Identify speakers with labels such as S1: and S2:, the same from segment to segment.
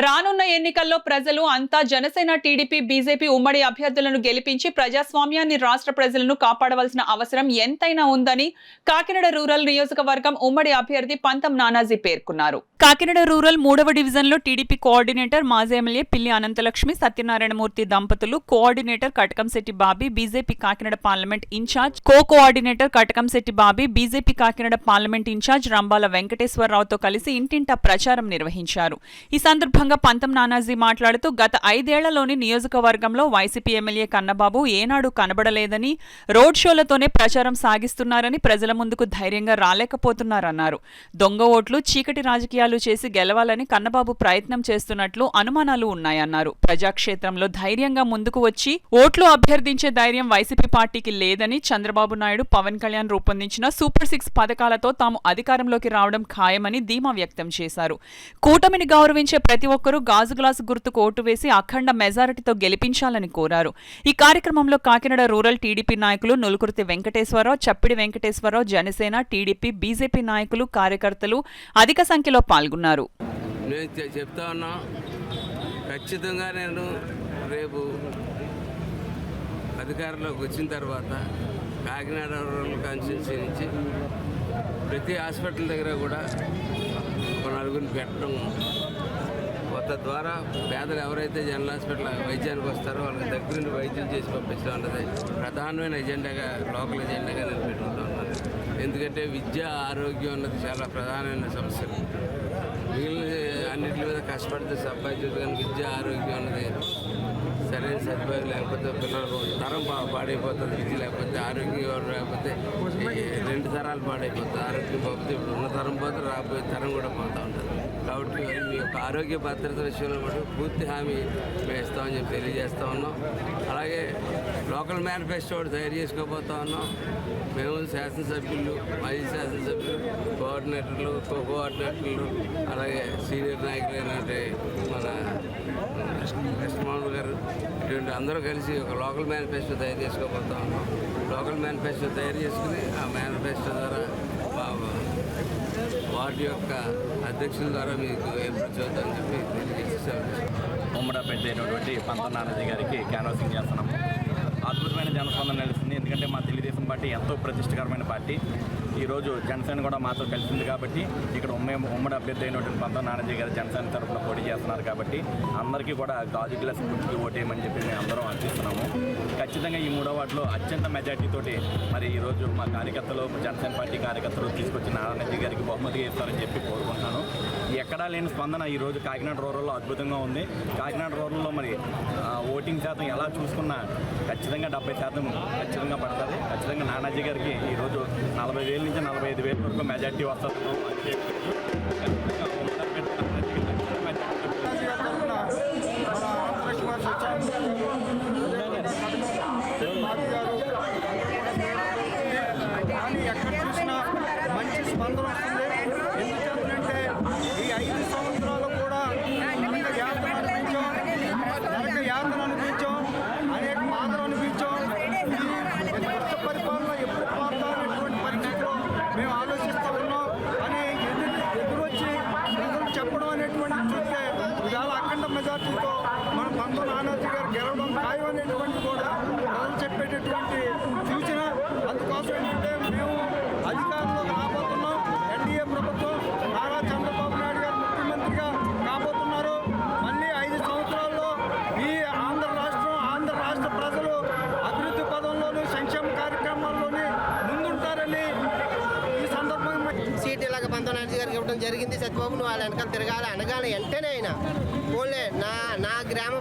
S1: రానున్న ఎన్నికల్లో ప్రజలు అంతా జనసేన, టీడీపీ, బీజేపీ ఉమ్మడి అభ్యర్థులను గెలిపించి ప్రజాస్వామ్యాన్ని, రాష్ట్ర ప్రజలను కాపాడవలసిన అవసరం ఎంతైనా ఉందని కాకినాడ రూరల్ నియోజకవర్గం ఉమ్మడి అభ్యర్థి పంతం నానాజీ పేర్కొన్నారు. కాకినాడ రూరల్ 3వ డివిజన్లో టీడీపీ కోఆర్డినేటర్, మాజీ ఎమ్మెల్యే పిల్లి అనంతలక్ష్మి, సత్యనారాయణమూర్తి దంపతులు, coordinator Katakamsetti Bobby, BJP Kakinada parliament incharge, coordinator Katakamsetti Bobby, BJP Kakinada parliament incharge Rambala వెంకటేశ్వరరావుతో కలిసి ఇంటింటా ప్రచారం నిర్వహించారు. ఈ సందర్భంగా పంతం నానాజీ మాట్లాడుతూ గత 5 ఏళ్లలోని నియోజకవర్గంలో వైసీపీ ఎమ్మెల్యే కన్నబాబు ఏనాడు కనబడలేదని, రోడ్ షోలతోనే ప్రచారం సాగిస్తున్నారని, ప్రజల ముందుకు ధైర్యంగా రాలేకపోతున్నారన్నారు. దొంగ ఓట్లు, చీకటి రాజకీయాలు చేసి గెలవాలని కన్నబాబు ప్రయత్నం చేస్తున్నట్లు అనుమానాలు ఉన్నాయన్నారు. ప్రజాక్షేత్రంలో ధైర్యంగా ముందుకు వచ్చి ఓట్లు అభ్యర్థించే ధైర్యం వైసీపీ పార్టీకి లేదని, చంద్రబాబు నాయుడు, పవన్ కళ్యాణ్ రూపొందించిన సూపర్ 6 పథకాలతో తాము అధికారంలోకి రావడం ఖాయమని ధీమా వ్యక్తం చేశారు. కూటమిని గౌరవించే ప్రతి ఒక్కరూ గాజు గ్లాసు గుర్తుకు ఓటు వేసి అఖండ మెజారిటీతో గెలిపించాలని కోరారు. ఈ కార్యక్రమంలో కాకినాడ రూరల్ టీడీపీ నాయకులు నులుకుర్తి వెంకటేశ్వరరావు, చప్పిడి వెంకటేశ్వరరావు, జనసేన, టీడీపీ, బీజేపీ నాయకులు, కార్యకర్తలు అధిక సంఖ్యలో పాల్గొన్నారు.
S2: ఖచ్చితంగా నేను రేపు అధికారంలోకి వచ్చిన తర్వాత కాకినాడ రూరల్ కాన్స్టిట్యున్సీ నుంచి ప్రతి హాస్పిటల్ దగ్గర కూడా ఒక నలుగురిని పెట్టడం, తద్వారా పేదలు ఎవరైతే జనరల్ హాస్పిటల్ వైద్యానికి వస్తారో వాళ్ళకి దగ్గర నుండి వైద్యం చేసి పంపించడం అన్నది ప్రధానమైన ఎజెండాగా, లోకల్ ఎజెండాగా నేను పెట్టుకుంటూ ఉన్నాను. ఎందుకంటే విద్య, ఆరోగ్యం అన్నది చాలా ప్రధానమైన సమస్య. మిగిలిన అన్నింటి మీద కష్టపడితే సంపాదించదు, కానీ విద్య, ఆరోగ్యం అన్నది సరైన సదుపాయం లేకపోతే పిల్లలకు తరం పాడైపోతుంది. విద్య లేకపోతే, ఆరోగ్యం లేకపోతే 2 తరాలు పాడైపోతుంది. ఆరోగ్యం పోతే ఇప్పుడు ఉన్న తరం పోతే రాబోయే తరం కూడా పోతూ ఉంటుంది. కాబట్టి మీ యొక్క ఆరోగ్య భద్రత విషయంలో కూడా పూర్తి హామీ వేస్తామని చెప్పి తెలియజేస్తూ ఉన్నాం. అలాగే లోకల్ మేనిఫెస్టో తయారు చేసుకోబోతా ఉన్నాం. మేము శాసనసభ్యులు, మాజీ శాసనసభ్యులు, కోఆర్డినేటర్లు, కోఆర్డినేటర్లు, అలాగే సీనియర్ నాయకులైనటువంటి మన కృష్ణమోహన్ గారు, ఇటువంటి అందరూ కలిసి ఒక లోకల్ మేనిఫెస్టో తయారు చేసుకోబోతా ఉన్నాం. లోకల్ మేనిఫెస్టో తయారు చేసుకుని ఆ మేనిఫెస్టో ద్వారా వాటి యొక్క అధ్యక్షుల ద్వారా మీకు ఏర్పాటు చేద్దామని చెప్పి తెలియజేసేసారు.
S3: ఉమ్మడి అభ్యర్థి అయినటువంటి పంతం నానాజీ గారికి క్యాన్వాసింగ్ చేస్తున్నాము. అద్భుతమైన జనస్పందన నిలుస్తుంది. ఎందుకంటే మా తెలుగుదేశం పార్టీ ఎంతో ప్రతిష్టకరమైన పార్టీ. ఈరోజు జనసేన కూడా మాతో కలిసింది కాబట్టి ఇక్కడ ఉమ్మడి అభ్యర్థి అయినటువంటి పంతం నానాజీ గారు జనసేన తరఫున పోటీ చేస్తున్నారు కాబట్టి అందరికీ కూడా గాజు గ్లాస్ గుర్తుకి ఓటేయమని చెప్పి మేము అందరం ఆశిస్తున్నాము. ఖచ్చితంగా ఈ 3వ వార్డులో అత్యంత మెజార్టీతోటి మరి ఈరోజు మా కార్యకర్తలు, జనసేన పార్టీ కార్యకర్తలు తీసుకొచ్చి నానాజీ గారికి బహుమతి ఇస్తారని చెప్పి కోరుకుంటున్నాను. ఎక్కడా లేని స్పందన ఈరోజు కాకినాడ రూరల్లో అద్భుతంగా ఉంది. కాకినాడ రూరల్లో మరి ఓటింగ్ శాతం ఎలా చూసుకున్నా ఖచ్చితంగా 70% ఖచ్చితంగా పడుతుంది. ఖచ్చితంగా నానాజీ గారికి ఈరోజు 40,000 నుంచి 45,000 వరకు మెజార్టీ వస్తుంది.
S4: ఎక్కడ చూసినా మంచి స్పందన వస్తుంది. ఎందుకంటే ఈ 5 సంవత్సరాలు కూడా అనేక యాతన అనిపించాం, అనేక బాధలు అనిపించాం. ఈ కొత్త పరిపాలన ఎప్పుడు పోతా అనేటువంటి పరిస్థితిలో మేము ఆలోచిస్తూ ఉన్నాం అని ఎదురొచ్చి ప్రజలు చెప్పడం అనేటువంటి చూస్తే ఇవాళ అఖండ మెజార్టీతో మన పంతం నానాజీ గారు గెలవడం ఖాయం అనేటువంటి కూడా ప్రజలు చెప్పేటటువంటి సూచన. అందుకోసం ఏంటంటే మేము అధికారంలో రాబోతున్నాం. ఎన్డీఏ ప్రభుత్వం, నారా చంద్రబాబు నాయుడు గారు ముఖ్యమంత్రిగా కాబోతున్నారు. మళ్ళీ 5 సంవత్సరాల్లో ఈ ఆంధ్ర రాష్ట్ర ప్రజలు అభివృద్ధి పదంలోనూ, సంక్షేమ కార్యక్రమాల్లోనే ముందుంటారని ఈ సందర్భంగా
S5: సీట్ ఇలాగ పంతం నానాజీ గారికి ఇవ్వడం జరిగింది. సత్యబాబు నువ్వు వాళ్ళ వెనకాల తిరగాలి అనగానే వెంటనే అయినా ఓన్లే నా గ్రామ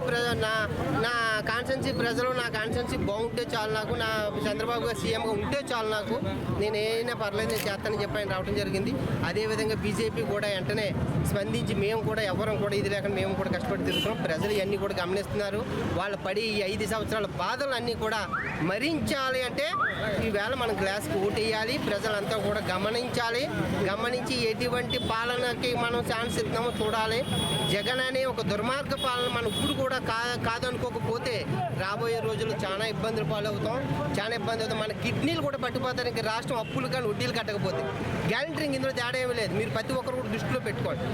S5: నా కాన్స్టిట్యున్సీ ప్రజలు, నా కాన్స్టిట్యున్సీ బాగుంటే చాలు, నాకు నా చంద్రబాబు గారు సీఎంగా ఉంటే చాలు, నాకు నేను ఏమైనా పర్లేదు నేను చేస్తానని చెప్పి ఆయన రావడం జరిగింది. అదేవిధంగా బీజేపీ కూడా వెంటనే స్పందించి మేము కూడా ఎవరం కూడా ఇది లేకుండా మేము కూడా కష్టపడి తిరుగుతున్నాం. ప్రజలు ఇవన్నీ కూడా గమనిస్తున్నారు. వాళ్ళు పడి ఈ 5 సంవత్సరాల బాధలు అన్నీ కూడా మరించాలి అంటే ఈవేళ మనం గ్లాస్కి ఓటేయాలి. ప్రజలంతా కూడా గమనించి ఎటువంటి పాలనకి మనం ఛాన్స్ ఇస్తున్నామో చూడాలి. జగన్ అనే ఒక దుర్మార్గ పాలన మనం ఇప్పుడు కూడా కాదనుకోకపోతే రాబోయే రోజుల్లో చాలా ఇబ్బందులు పాలవుతాం. మన కిడ్నీలు కూడా పట్టిపోతారు. ఇంకా రాష్ట్రం అప్పులు కానీ వడ్డీలు కట్టకపోతే గ్యారంటీ ఇందులో తేడా ఏమీ లేదు. మీరు ప్రతి ఒక్కరు కూడా దృష్టిలో పెట్టుకోండి.